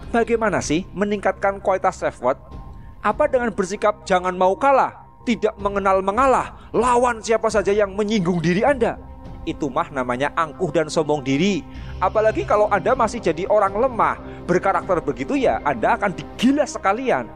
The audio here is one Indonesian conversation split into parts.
Bagaimana sih meningkatkan kualitas self-worth? Apa dengan bersikap jangan mau kalah, tidak mengenal mengalah, lawan siapa saja yang menyinggung diri Anda? Itu mah namanya angkuh dan sombong diri. Apalagi kalau Anda masih jadi orang lemah, berkarakter begitu ya Anda akan digilas sekalian.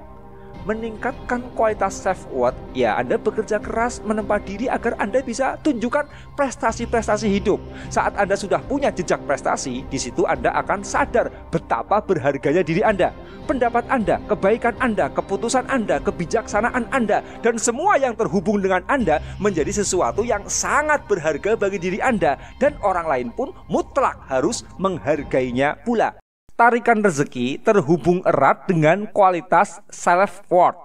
Meningkatkan kualitas self-worth, ya Anda bekerja keras menempa diri agar Anda bisa tunjukkan prestasi-prestasi hidup. Saat Anda sudah punya jejak prestasi, di situ Anda akan sadar betapa berharganya diri Anda. Pendapat Anda, kebaikan Anda, keputusan Anda, kebijaksanaan Anda, dan semua yang terhubung dengan Anda menjadi sesuatu yang sangat berharga bagi diri Anda. Dan orang lain pun mutlak harus menghargainya pula. Tarikan rezeki terhubung erat dengan kualitas self-worth.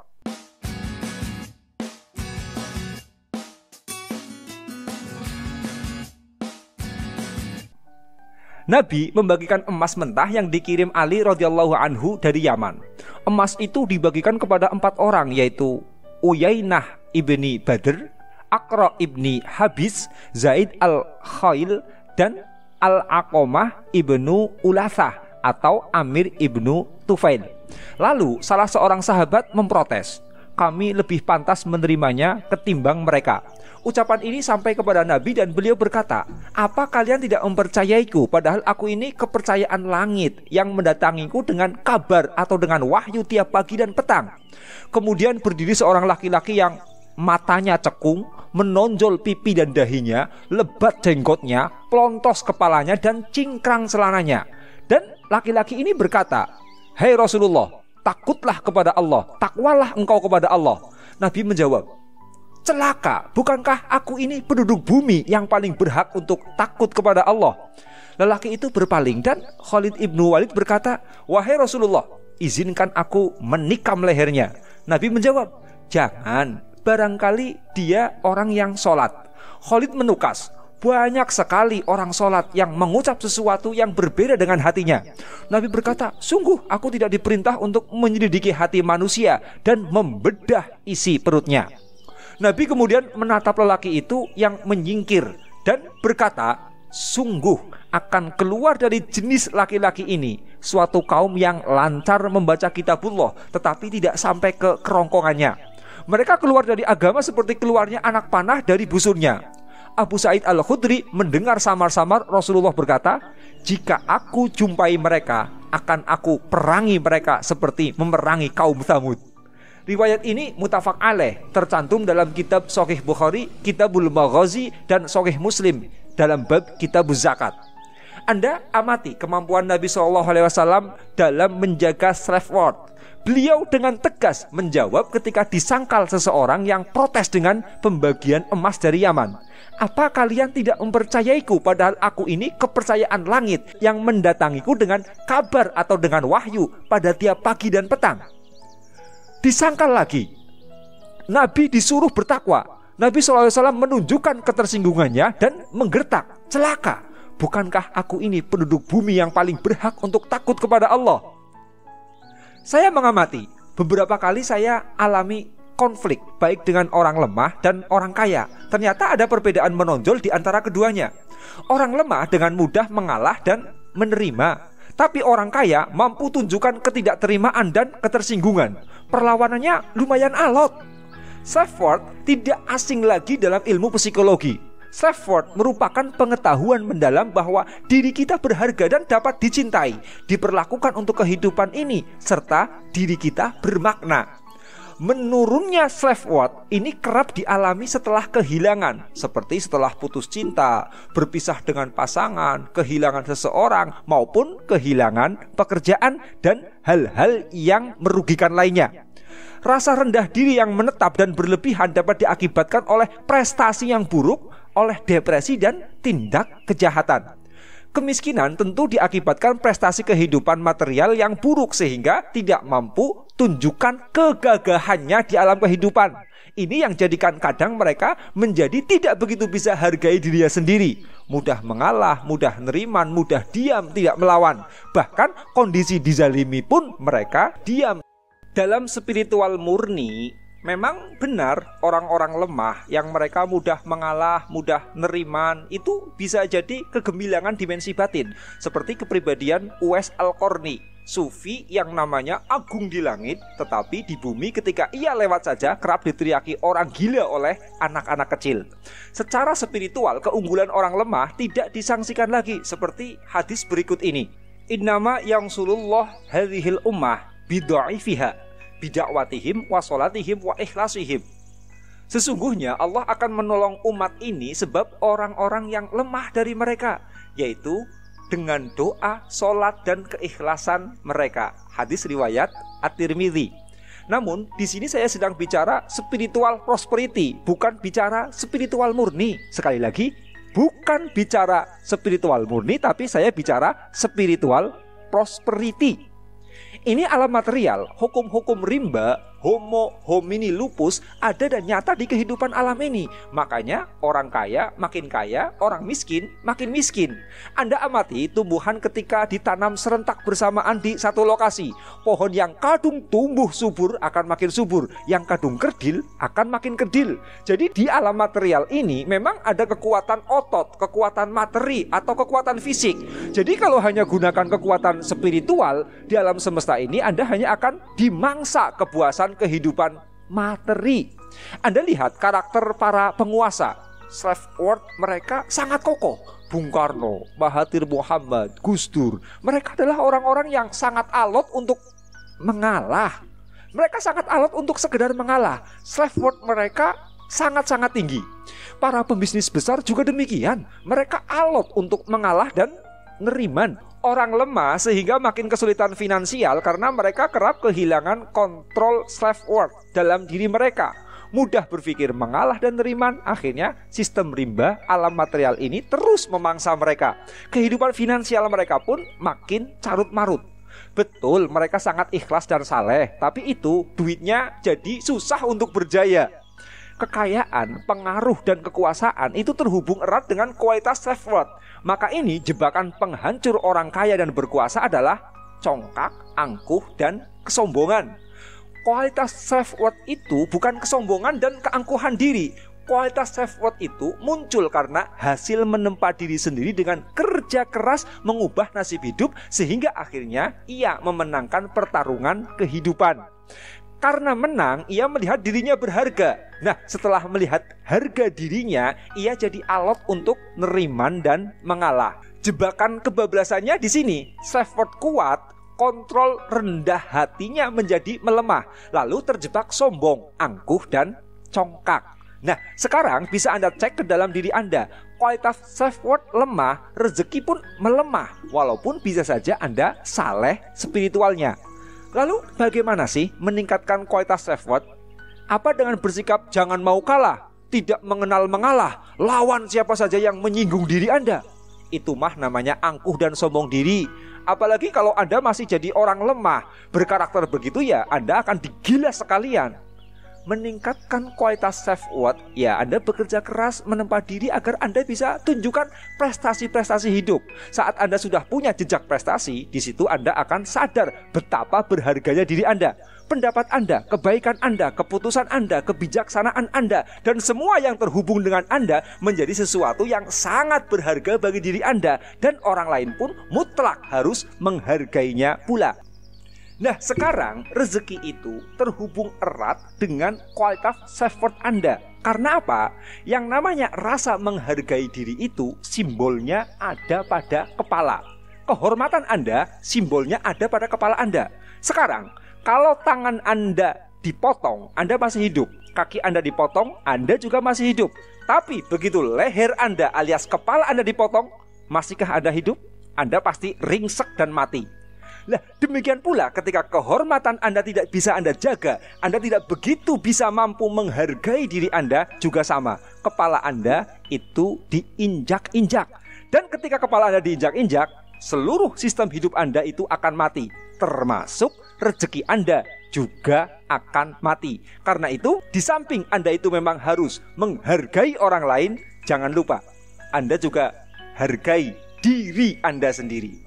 Nabi membagikan emas mentah yang dikirim Ali radhiyallahu anhu dari Yaman. Emas itu dibagikan kepada 4 orang, yaitu Uyainah ibni Badr, Aqra ibni Habis, Zaid al-Khail, dan Al-Aqamah ibnu Ulathah atau Amir ibnu Tufail. Lalu salah seorang sahabat memprotes, kami lebih pantas menerimanya ketimbang mereka. Ucapan ini sampai kepada Nabi dan beliau berkata, apa kalian tidak mempercayaiku padahal aku ini kepercayaan langit yang mendatangiku dengan kabar atau dengan wahyu tiap pagi dan petang. Kemudian berdiri seorang laki-laki yang matanya cekung, menonjol pipi dan dahinya, lebat jenggotnya, plontos kepalanya dan cingkrang celananya. Dan laki-laki ini berkata, "Hai Rasulullah, takutlah kepada Allah, takwalah engkau kepada Allah." Nabi menjawab, "Celaka, bukankah aku ini penduduk bumi yang paling berhak untuk takut kepada Allah?" Lelaki itu berpaling dan Khalid ibnu Walid berkata, "Wahai Rasulullah, izinkan aku menikam lehernya." Nabi menjawab, "Jangan, barangkali dia orang yang sholat." Khalid menukas, banyak sekali orang sholat yang mengucap sesuatu yang berbeda dengan hatinya. Nabi berkata, sungguh aku tidak diperintah untuk menyelidiki hati manusia dan membedah isi perutnya. Nabi kemudian menatap lelaki itu yang menyingkir dan berkata, sungguh akan keluar dari jenis laki-laki ini suatu kaum yang lancar membaca kitabullah tetapi tidak sampai ke kerongkongannya. Mereka keluar dari agama seperti keluarnya anak panah dari busurnya. Abu Sa'id Al-Khudri mendengar samar-samar Rasulullah berkata, jika aku jumpai mereka, akan aku perangi mereka seperti memerangi kaum Tsamud. Riwayat ini muttafaq alaih, tercantum dalam kitab Sahih Bukhari, Kitabul Maghazi, dan Sahih Muslim dalam bab Kitabuz Zakat. Anda amati kemampuan Nabi SAW dalam menjaga self-worth. Beliau dengan tegas menjawab ketika disangkal seseorang yang protes dengan pembagian emas dari Yaman. Apa kalian tidak mempercayaiku padahal aku ini kepercayaan langit yang mendatangiku dengan kabar atau dengan wahyu pada tiap pagi dan petang? Disangkal lagi. Nabi disuruh bertakwa. Nabi SAW menunjukkan ketersinggungannya dan menggertak, celaka, bukankah aku ini penduduk bumi yang paling berhak untuk takut kepada Allah? Saya mengamati, beberapa kali saya alami konflik baik dengan orang lemah dan orang kaya. Ternyata ada perbedaan menonjol di antara keduanya. Orang lemah dengan mudah mengalah dan menerima, tapi orang kaya mampu tunjukkan ketidakterimaan dan ketersinggungan. Perlawanannya lumayan alot. Self-worth tidak asing lagi dalam ilmu psikologi. Self-worth merupakan pengetahuan mendalam bahwa diri kita berharga dan dapat dicintai, diperlakukan untuk kehidupan ini, serta diri kita bermakna. Menurunnya self-worth ini kerap dialami setelah kehilangan, seperti setelah putus cinta, berpisah dengan pasangan, kehilangan seseorang, maupun kehilangan pekerjaan dan hal-hal yang merugikan lainnya. Rasa rendah diri yang menetap dan berlebihan dapat diakibatkan oleh prestasi yang buruk, oleh depresi dan tindak kejahatan. Kemiskinan tentu diakibatkan prestasi kehidupan material yang buruk sehingga tidak mampu tunjukkan kegagahannya di alam kehidupan. Ini yang jadikan kadang mereka menjadi tidak begitu bisa hargai dirinya sendiri. Mudah mengalah, mudah neriman, mudah diam, tidak melawan. Bahkan kondisi dizalimi pun mereka diam. Dalam spiritual murni, memang benar orang-orang lemah yang mereka mudah mengalah, mudah neriman, itu bisa jadi kegemilangan dimensi batin. Seperti kepribadian Uwais Al-Qarni, sufi yang namanya agung di langit, tetapi di bumi ketika ia lewat saja kerap diteriaki orang gila oleh anak-anak kecil. Secara spiritual, keunggulan orang lemah tidak disangsikan lagi, seperti hadis berikut ini. Innama yansurullah hadhil ummah bidha'ifiha bidakwatihim wa sholatihim wa ikhlasihim. Sesungguhnya Allah akan menolong umat ini sebab orang-orang yang lemah dari mereka, yaitu dengan doa, sholat, dan keikhlasan mereka. Hadis riwayat At-Tirmidzi. Namun di sini saya sedang bicara spiritual prosperity, bukan bicara spiritual murni. Sekali lagi, bukan bicara spiritual murni, tapi saya bicara spiritual prosperity. Ini alam material, hukum-hukum rimba, homo homini lupus ada dan nyata di kehidupan alam ini. Makanya orang kaya makin kaya, orang miskin makin miskin. Anda amati tumbuhan ketika ditanam serentak bersamaan di satu lokasi. Pohon yang kadung tumbuh subur akan makin subur, yang kadung kerdil akan makin kerdil. Jadi di alam material ini memang ada kekuatan otot, kekuatan materi, atau kekuatan fisik. Jadi kalau hanya gunakan kekuatan spiritual di alam semesta ini, Anda hanya akan dimangsa kepuasan kehidupan materi. Anda lihat karakter para penguasa, slave world mereka sangat kokoh. Bung Karno, Mahathir Muhammad, Gus Dur, mereka adalah orang-orang yang sangat alot untuk mengalah. Mereka sangat alot untuk sekedar mengalah. Slave world mereka sangat-sangat tinggi. Para pembisnis besar juga demikian. Mereka alot untuk mengalah dan neriman orang lemah, sehingga makin kesulitan finansial karena mereka kerap kehilangan kontrol slave world dalam diri mereka. Mudah berpikir mengalah dan neriman, akhirnya sistem rimba alam material ini terus memangsa mereka. Kehidupan finansial mereka pun makin carut-marut. Betul, mereka sangat ikhlas dan saleh, tapi itu duitnya jadi susah untuk berjaya. Kekayaan, pengaruh, dan kekuasaan itu terhubung erat dengan kualitas slave world. Maka ini jebakan penghancur orang kaya dan berkuasa adalah congkak, angkuh, dan kesombongan. Kualitas slave world itu bukan kesombongan dan keangkuhan diri. Kualitas slave world itu muncul karena hasil menempa diri sendiri dengan kerja keras mengubah nasib hidup, sehingga akhirnya ia memenangkan pertarungan kehidupan. Karena menang, ia melihat dirinya berharga. Nah, setelah melihat harga dirinya, ia jadi alot untuk neriman dan mengalah. Jebakan kebablasannya di sini. Slave world kuat, kontrol rendah hatinya menjadi melemah, lalu terjebak sombong, angkuh, dan congkak. Nah, sekarang bisa Anda cek ke dalam diri Anda. Kualitas slave world lemah, rezeki pun melemah, walaupun bisa saja Anda saleh spiritualnya. Lalu bagaimana sih meningkatkan kualitas slave world? Apa dengan bersikap jangan mau kalah, tidak mengenal mengalah, lawan siapa saja yang menyinggung diri Anda? Itu mah namanya angkuh dan sombong diri. Apalagi kalau Anda masih jadi orang lemah, berkarakter begitu ya Anda akan digilas sekalian. Meningkatkan kualitas slave world, ya Anda bekerja keras menempa diri agar Anda bisa tunjukkan prestasi-prestasi hidup. Saat Anda sudah punya jejak prestasi, di situ Anda akan sadar betapa berharganya diri Anda. Pendapat Anda, kebaikan Anda, keputusan Anda, kebijaksanaan Anda, dan semua yang terhubung dengan Anda menjadi sesuatu yang sangat berharga bagi diri Anda, dan orang lain pun mutlak harus menghargainya pula. Nah, sekarang rezeki itu terhubung erat dengan kualitas slave world Anda. Karena apa? Yang namanya rasa menghargai diri itu simbolnya ada pada kepala. Kehormatan Anda simbolnya ada pada kepala Anda. Sekarang, kalau tangan Anda dipotong, Anda masih hidup. Kaki Anda dipotong, Anda juga masih hidup. Tapi begitu leher Anda alias kepala Anda dipotong, masihkah Anda hidup? Anda pasti ringsek dan mati. Nah, demikian pula ketika kehormatan Anda tidak bisa Anda jaga, Anda tidak begitu bisa mampu menghargai diri Anda, juga sama. Kepala Anda itu diinjak-injak. Dan ketika kepala Anda diinjak-injak, seluruh sistem hidup Anda itu akan mati. Termasuk rezeki Anda juga akan mati. Karena itu, di samping Anda itu memang harus menghargai orang lain, jangan lupa Anda juga hargai diri Anda sendiri.